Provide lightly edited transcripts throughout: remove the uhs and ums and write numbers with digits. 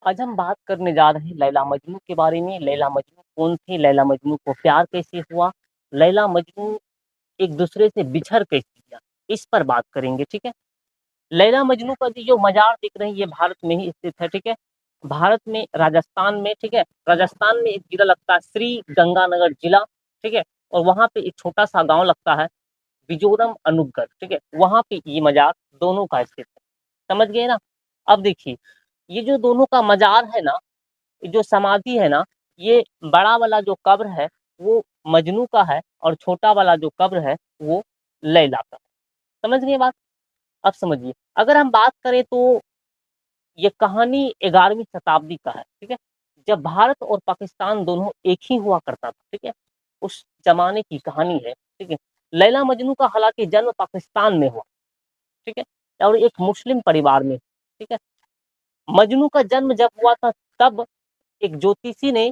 आज हम बात करने जा रहे हैं लैला मजनू के बारे में। लैला मजनू कौन थे? लैला मजनू को प्यार कैसे हुआ? लैला मजनू एक दूसरे से बिछड़ कैसे गया? इस पर बात करेंगे, ठीक है। लैला मजनू का जो मजार दिख रही है ये भारत में ही स्थित है, ठीक है। भारत में राजस्थान में, ठीक है। राजस्थान में एक जिला लगता है श्री गंगानगर जिला, ठीक है। और वहां पे एक छोटा सा गांव लगता है बिजोरम अनूपगढ़, ठीक है। वहां पे ये मजार दोनों का स्थित है, समझ गए ना। अब देखिए, ये जो दोनों का मजार है ना, जो समाधि है ना, ये बड़ा वाला जो कब्र है वो मजनू का है और छोटा वाला जो कब्र है वो लैला का है। समझ गए बात? अब समझिए, अगर हम बात करें तो ये कहानी 11वीं शताब्दी का है, ठीक है। जब भारत और पाकिस्तान दोनों एक ही हुआ करता था, ठीक है। उस जमाने की कहानी है, ठीक है। लैला मजनू का हालांकि जन्म पाकिस्तान में हुआ, ठीक है, और एक मुस्लिम परिवार में, ठीक है। मजनू का जन्म जब हुआ था तब एक ज्योतिषी ने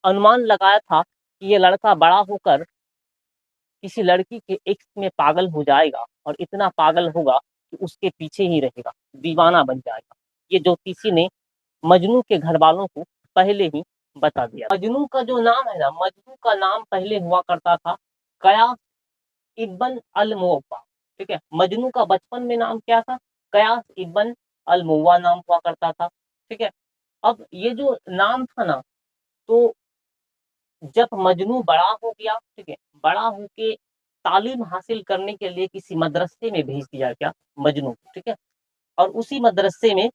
अनुमान लगाया था कि ये लड़का बड़ा होकर किसी लड़की के इश्क में पागल हो जाएगा और इतना पागल होगा कि उसके पीछे ही रहेगा, दीवाना बन जाएगा। ये ज्योतिषी ने मजनू के घर वालों को पहले ही बता दिया। मजनू का जो नाम है ना, मजनू का नाम पहले हुआ करता था कयास इब्न अल मुअव्वा, ठीक है। मजनू का बचपन में नाम क्या था? कयास इब्न अल मुअव्वा नाम हुआ करता था, ठीक है। अब ये जो नाम था ना, तो जब मजनू बड़ा हो गया, ठीक है, बड़ा होके तालीम हासिल करने के लिए किसी मदरसे में भेज दिया गया मजनू को, ठीक है। और उसी मदरसे में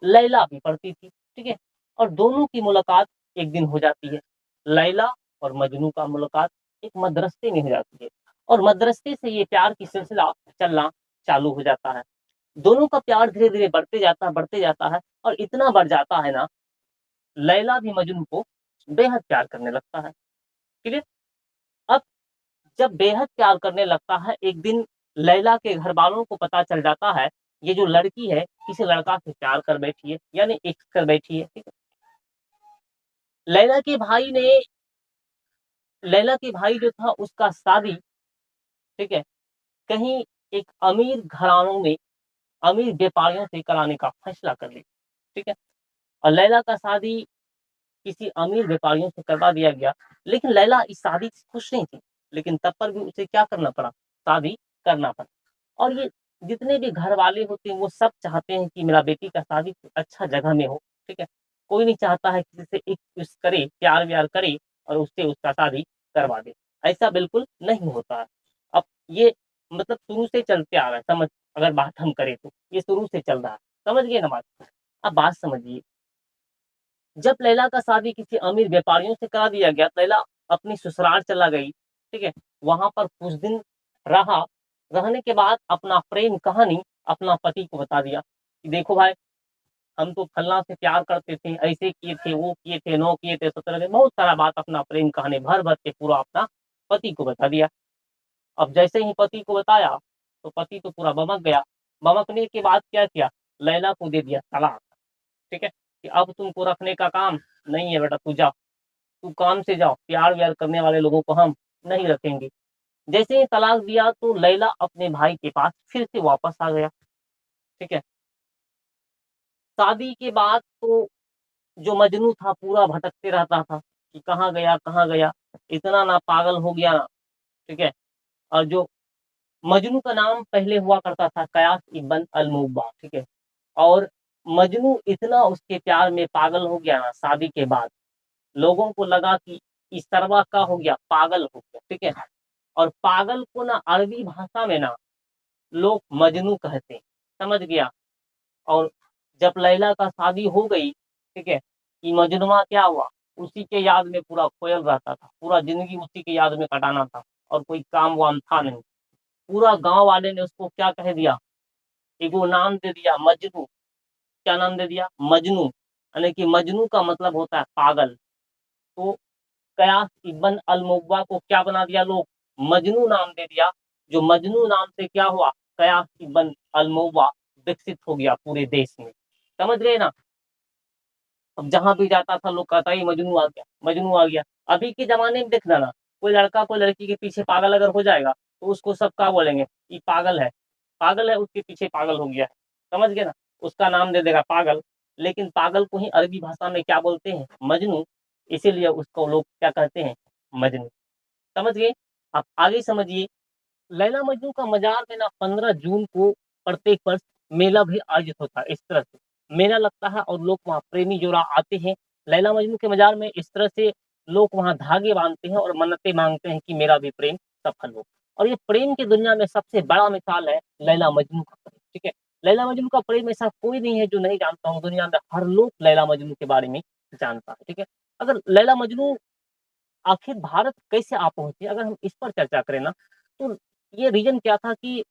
लैला भी पढ़ती थी, ठीक है। और दोनों की मुलाकात एक दिन हो जाती है। लैला और मजनू का मुलाकात एक मदरसे में हो जाती है और मदरसे से ये प्यार की सिलसिला चलना चालू हो जाता है। दोनों का प्यार धीरे धीरे बढ़ते जाता है और इतना बढ़ जाता है ना, लैला भी मजनू को बेहद प्यार करने लगता है, ठीक है। अब जब बेहद प्यार करने लगता है, एक दिन लैला के घर वालों को पता चल जाता है ये जो लड़की है किसी लड़का से प्यार कर बैठी है, यानी इश्क कर बैठी है, ठीक है। लैला के भाई ने लैला के भाई जो था उसका शादी, ठीक है, कहीं एक अमीर घरानों में अमीर व्यापारियों से कराने का फैसला कर लिया, ठीक है। और लैला का शादी किसी अमीर व्यापारियों से करवा दिया गया। लेकिन लैला इस शादी से खुश नहीं थी, लेकिन तब पर भी उसे क्या करना पड़ा? शादी करना पड़ा। और ये जितने भी घर वाले होते हैं वो सब चाहते हैं कि मेरा बेटी का शादी अच्छा जगह में हो, ठीक है। कोई नहीं चाहता है किसी से इश्क करे, प्यार व्यार करे और उससे उसका शादी करवा दे। ऐसा बिल्कुल नहीं होता है। अब ये मतलब शुरू से चलते आ रहा है, समझ, अगर बात हम करें तो ये शुरू से चल रहा है, समझ गए ना बात? अब बात समझिए, जब लैला का शादी किसी अमीर व्यापारियों से करा दिया गया, लैला अपनी ससुराल चला गई, ठीक है। वहां पर कुछ दिन रहा, रहने के बाद अपना प्रेम कहानी अपना पति को बता दिया कि देखो भाई, हम तो फल्ला से प्यार करते थे, ऐसे किए थे, वो किए थे, नो किए थे, 17 बहुत सारा बात अपना प्रेम कहानी भर भर के पूरा अपना पति को बता दिया। अब जैसे ही पति को बताया तो पति तो पूरा बमक गया। बमकने के बाद क्या किया? लैला को दे दिया तलाक, ठीक है, कि अब तुमको रखने का काम नहीं है बेटा, तू जा, तू काम से जाओ, प्यार व्यार करने वाले लोगों को हम नहीं रखेंगे। जैसे ही तलाक दिया तो लैला अपने भाई के पास फिर से वापस आ गया, ठीक है। शादी के बाद तो जो मजनू था पूरा भटकते रहता था कि कहाँ गया कहाँ गया, इतना ना पागल हो गया ना, ठीक है। और जो मजनू का नाम पहले हुआ करता था कयास इब्न अल मुअव्वा, ठीक है। और मजनू इतना उसके प्यार में पागल हो गया ना, शादी के बाद लोगों को लगा कि इस तरवा का हो गया, पागल हो गया, ठीक है। और पागल को ना अरबी भाषा में ना लोग मजनू कहते हैं, समझ गया। और जब लैला का शादी हो गई, ठीक है, कि मजनुआ क्या हुआ, उसी के याद में पूरा खोयल रहता था, पूरा जिंदगी उसी के याद में कटाना था और कोई काम वाम था नहीं। पूरा गांव वाले ने उसको क्या कह दिया, एगो नाम दे दिया मजनू। क्या नाम दे दिया? मजनू, यानी कि मजनू का मतलब होता है पागल। तो कयास इब्न अल मुअव्वा को क्या बना दिया लोग? मजनू नाम दे दिया। जो मजनू नाम से क्या हुआ? कयास इब्न अल मुअव्वा विकसित हो गया पूरे देश में, समझ गए ना। अब जहां भी जाता था लोग कहता ही मजनू आ गया, मजनू आ गया। अभी के जमाने में देखना ना, कोई लड़का कोई लड़की के पीछे पागल अगर हो जाएगा तो उसको सब क्या बोलेंगे? ये पागल है, पागल है, उसके पीछे पागल हो गया है, समझ गए ना। उसका नाम दे देगा पागल लेकिन पागल को ही अरबी भाषा में क्या बोलते हैं? मजनू। इसीलिए उसको लोग क्या कहते हैं? मजनू। समझ गए? आप आगे समझिए। लैला मजनू का मजार में ना 15 जून को प्रत्येक वर्ष मेला भी आयोजित होता है। इस तरह से मेला लगता है और लोग वहाँ प्रेमी जोड़ा आते हैं लैला मजनू के मजार में। इस तरह से लोग वहाँ धागे बांधते हैं और मन्नतें मांगते हैं कि मेरा भी प्रेम सफल हो। और ये प्रेम की दुनिया में सबसे बड़ा मिसाल है लैला मजनू का प्रेम। ठीक है, लैला मजनू का प्रेम ऐसा कोई नहीं है जो नहीं जानता हो। दुनिया में हर लोग लैला मजनू के बारे में जानता है। ठीक है, अगर लैला मजनू आखिर भारत कैसे आ पहुंचे, अगर हम इस पर चर्चा करें ना, तो ये रीजन क्या था कि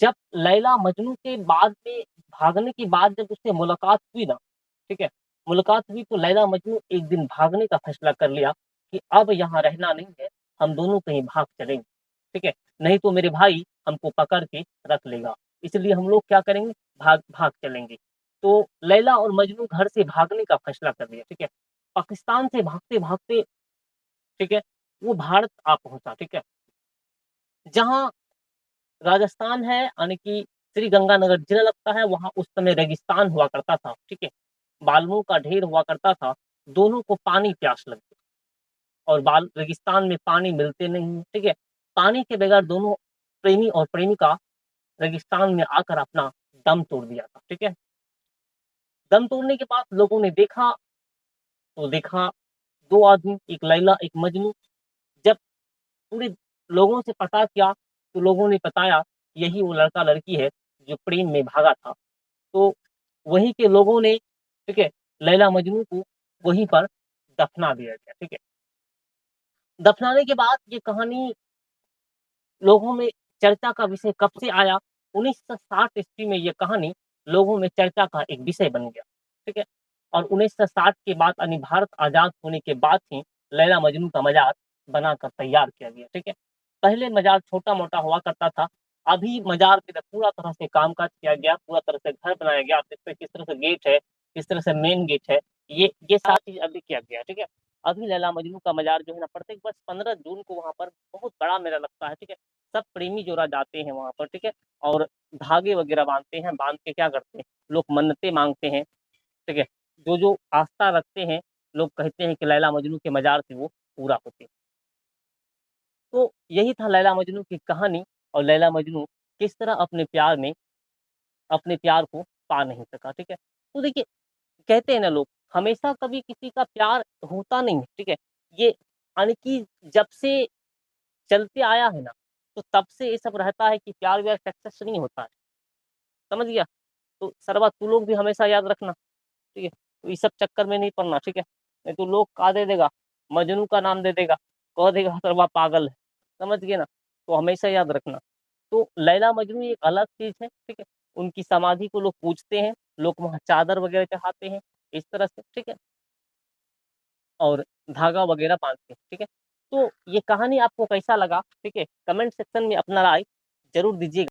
जब लैला मजनू के बाद में भागने के बाद जब उससे मुलाकात हुई ना, ठीक है, मुलाकात हुई तो लैला मजनू एक दिन भागने का फैसला कर लिया कि अब यहाँ रहना नहीं है, हम दोनों कहीं भाग चलेंगे। ठीक है, नहीं तो मेरे भाई हमको पकड़ के रख लेगा, इसलिए हम लोग क्या करेंगे, भाग भाग चलेंगे। तो लैला और मजनू घर से भागने का फैसला कर लिया। ठीक है, पाकिस्तान से भागते भागते, ठीक है, वो भारत आ पहुंचा। ठीक है, जहाँ राजस्थान है यानी कि श्री गंगानगर जिला लगता है, वहां उस समय रेगिस्तान हुआ करता था। ठीक है, बालुओं का ढेर हुआ करता था। दोनों को पानी प्यास लगती और बाल रेगिस्तान में पानी मिलते नहीं। ठीक है, पानी के बगैर दोनों प्रेमी और प्रेमिका रेगिस्तान में आकर अपना दम तोड़ दिया था। ठीक है, दम तोड़ने के बाद लोगों ने देखा, तो देखा दो आदमी, एक लैला एक मजनू। जब पूरे लोगों से पता किया तो लोगों ने बताया यही वो लड़का लड़की है जो प्रेम में भागा था। तो वहीं के लोगों ने, ठीक है, लैला मजनू को वहीं पर दफना दिया गया। ठीक है, दफनाने के बाद ये कहानी लोगों में चर्चा का विषय कब से आया, 1960 ईस्वी में ये कहानी लोगों में चर्चा का एक विषय बन गया। ठीक है, और 1960 के बाद यानी भारत आजाद होने के बाद ही लैला मजनू का मजार बनाकर तैयार किया गया। ठीक है, पहले मजार छोटा मोटा हुआ करता था, अभी मजार पे पूरा तरह से कामकाज किया गया, पूरा तरह से घर बनाया गया। आप देखते हैं किस तरह से गेट है, किस तरह से मेन गेट है, ये सारी चीज अभी किया गया। ठीक है, अभी लैला मजनू का मजार जो है ना, प्रत्येक वर्ष 15 जून को वहां पर बहुत बड़ा मेला लगता है। ठीक है, सब प्रेमी जोड़ा जाते हैं वहां पर। ठीक है, और धागे वगैरह बांधते हैं, बांध के क्या करते हैं, लोग मन्नतें मांगते हैं। ठीक है, जो जो आस्था रखते हैं, लोग कहते हैं कि लैला मजनू के मजार से वो पूरा होते हैं। तो यही था लैला मजनू की कहानी, और लैला मजनू किस तरह अपने प्यार में अपने प्यार को पा नहीं सका। ठीक है, तो देखिए, कहते हैं ना लोग, हमेशा कभी किसी का प्यार होता नहीं है। ठीक है, ये यानी कि जब से चलते आया है ना, तो तब से ये सब रहता है कि प्यार व्यार सक्सेस नहीं होता है। समझ गया? तो सरवा तू लोग भी हमेशा याद रखना। ठीक है, तो इस सब चक्कर में नहीं पड़ना। ठीक है, नहीं तो लोग का दे देगा, मजनू का नाम दे देगा, कह देगा सरवा पागल है। समझ गए ना? तो हमेशा याद रखना। तो लैला मजनू एक अलग चीज है। ठीक है, उनकी समाधि को लोग पूजते हैं, लोग वहाँ चादर वगैरह चढ़ाते हैं, इस तरह से। ठीक है, और धागा वगैरह बांधते हैं। ठीक है, तो ये कहानी आपको कैसा लगा? ठीक है, कमेंट सेक्शन में अपना राय जरूर दीजिएगा।